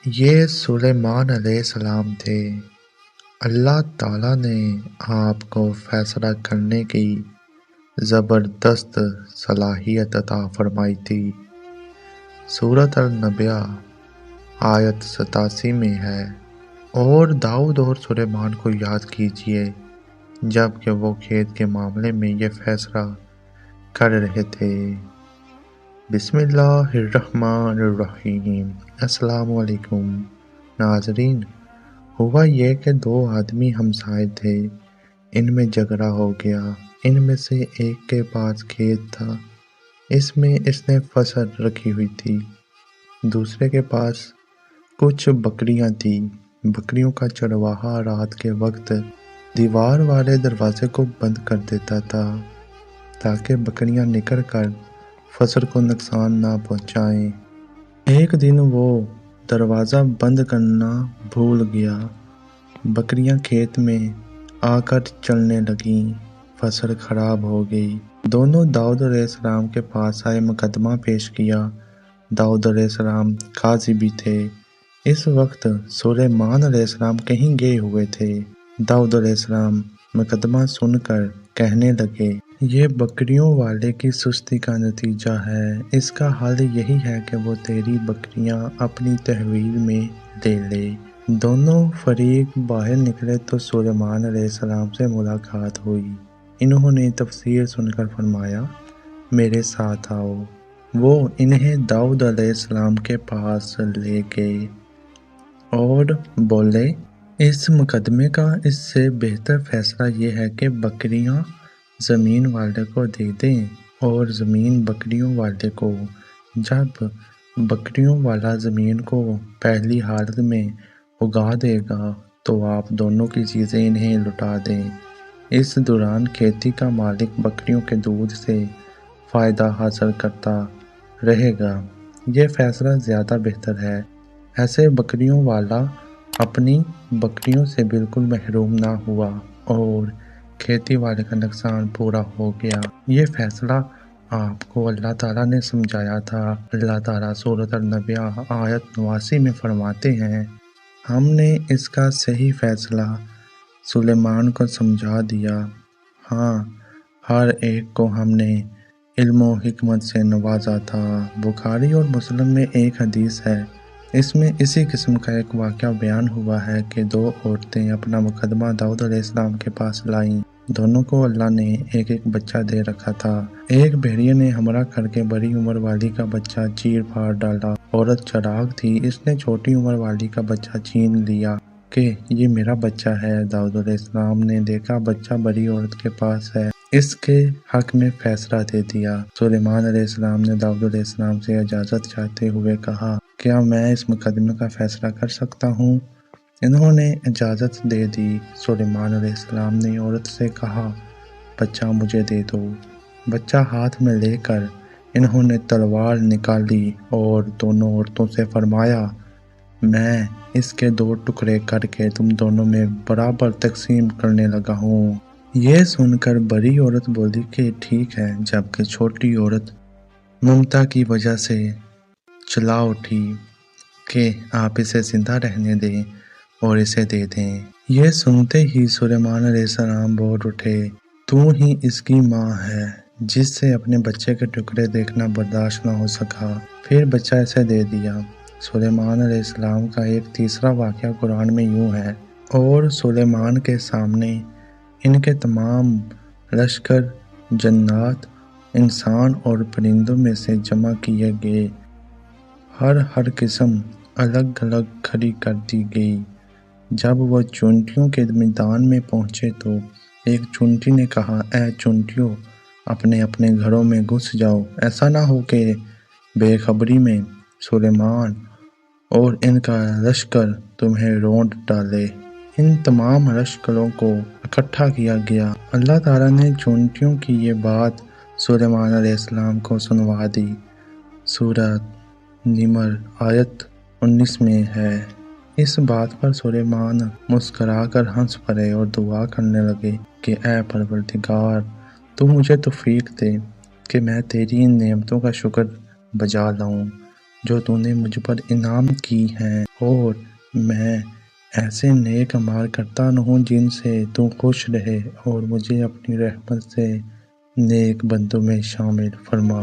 یہ سلیمان علیہ السلام تھے۔ اللہ تعالیٰ نے آپ کو فیصلہ کرنے کی زبردست صلاحیت عطا فرمائی تھی۔ سورۃ النبأ آیت 87 میں ہے، اور داؤد اور سلیمان کو یاد کیجیے جب کہ وہ کھیت کے معاملے میں یہ فیصلہ کر رہے تھے۔ بسم اللہ الرحمن الرحیم۔ السلام علیکم ناظرین۔ ہوا یہ کہ دو آدمی ہمسائے تھے، ان میں جھگڑا ہو گیا۔ ان میں سے ایک کے پاس کھیت تھا، اس میں اس نے فصل رکھی ہوئی تھی۔ دوسرے کے پاس کچھ بکریاں تھیں۔ بکریوں کا چرواہا رات کے وقت دیوار والے دروازے کو بند کر دیتا تھا تاکہ بکریاں نکل کر فصل کو نقصان نہ پہنچائیں۔ ایک دن وہ دروازہ بند کرنا بھول گیا۔ بکریاں کھیت میں آ کر چلنے لگیں، فصل خراب ہو گئی۔ دونوں داؤد علیہ السلام کے پاس آئے، مقدمہ پیش کیا۔ داؤد علیہ السلام قاضی بھی تھے۔ اس وقت سلیمان علیہ السلام کہیں گئے ہوئے تھے۔ داؤد علیہ السلام مقدمہ سن کر کہنے لگے، یہ بکریوں والے کی سستی کا نتیجہ ہے۔ اس کا حل یہی ہے کہ وہ تیری بکریاں اپنی تحویل میں لے لے۔ دونوں فریق باہر نکلے تو سلیمان علیہ السلام سے ملاقات ہوئی۔ انہوں نے تفسیر سن کر فرمایا، میرے ساتھ آؤ۔ وہ انہیں داؤد علیہ السلام کے پاس لے گئے اور بولے، اس مقدمے کا اس سے بہتر فیصلہ یہ ہے کہ بکریاں زمین والے کو دے دیں اور زمین بکریوں والے کو۔ جب بکریوں والا زمین کو پہلی حالت میں اگا دے گا تو آپ دونوں کی چیزیں انہیں لوٹا دیں۔ اس دوران کھیتی کا مالک بکریوں کے دودھ سے فائدہ حاصل کرتا رہے گا۔ یہ فیصلہ زیادہ بہتر ہے۔ ایسے بکریوں والا اپنی بکریوں سے بالکل محروم نہ ہوا اور کھیتی والے کا نقصان پورا ہو گیا۔ یہ فیصلہ آپ کو اللہ تعالیٰ نے سمجھایا تھا۔ اللہ تعالیٰ سورۃ النبأ آیت 89 میں فرماتے ہیں، ہم نے اس کا صحیح فیصلہ سلیمان کو سمجھا دیا۔ ہاں، ہر ایک کو ہم نے علم و حکمت سے نوازا تھا۔ بخاری اور مسلم میں ایک حدیث ہے، اس میں اسی قسم کا ایک واقعہ بیان ہوا ہے کہ دو عورتیں اپنا مقدمہ داؤد علیہ السلام کے پاس لائیں۔ دونوں کو اللہ نے ایک ایک بچہ دے رکھا تھا۔ ایک بھیڑیے نے حملہ کر کے بڑی عمر والی کا بچہ چیر پھاڑ ڈالا۔ عورت چراغ تھی، اس نے چھوٹی عمر والی کا بچہ چھین لیا کہ یہ میرا بچہ ہے۔ داؤد علیہ السلام نے دیکھا بچہ بڑی عورت کے پاس ہے، اس کے حق میں فیصلہ دے دیا۔ سلیمان علیہ السلام نے داؤد علیہ السلام سے اجازت چاہتے ہوئے کہا، کیا میں اس مقدمے کا فیصلہ کر سکتا ہوں؟ انہوں نے اجازت دے دی۔ سلیمان علیہ السلام نے عورت سے کہا، بچہ مجھے دے دو۔ بچہ ہاتھ میں لے کر انہوں نے تلوار نکالی اور دونوں عورتوں سے فرمایا، میں اس کے دو ٹکڑے کر کے تم دونوں میں برابر تقسیم کرنے لگا ہوں۔ یہ سن کر بڑی عورت بولی کہ ٹھیک ہے، جبکہ چھوٹی عورت ممتا کی وجہ سے چلا اٹھی کہ آپ اسے زندہ رہنے دیں اور اسے دے دیں۔ یہ سنتے ہی سلیمان علیہ السلام بول اٹھے، تو ہی اس کی ماں ہے جس سے اپنے بچے کے ٹکڑے دیکھنا برداشت نہ ہو سکا، پھر بچہ اسے دے دیا۔ سلیمان علیہ السلام کا ایک تیسرا واقعہ قرآن میں یوں ہے، اور سلیمان کے سامنے ان کے تمام لشکر جنات، انسان اور پرندوں میں سے جمع کیے گئے، ہر قسم الگ الگ کھڑی کر دی گئی۔ جب وہ چونٹیوں کے میدان میں پہنچے تو ایک چونٹی نے کہا، اے چونٹیوں، اپنے اپنے گھروں میں گھس جاؤ، ایسا نہ ہو کہ بے خبری میں سلیمان اور ان کا لشکر تمہیں رونٹ ڈالے۔ ان تمام لشکروں کو اکٹھا کیا گیا۔ اللہ تعالیٰ نے چونٹیوں کی یہ بات سلیمان علیہ السلام کو سنوا دی۔ سورۃ نمل آیت 19 میں ہے، اس بات پر سلیمان مسکرا کر ہنس پڑے اور دعا کرنے لگے کہ اے پروردگار، تو مجھے توفیق دے کہ میں تیری ان نعمتوں کا شکر بجا لاؤں۔ جو تو نے مجھ پر انعام کی ہیں، اور میں ایسے نیک اعمال کرتا رہوں جن سے تو خوش رہے، اور مجھے اپنی رحمت سے نیک بندوں میں شامل فرما۔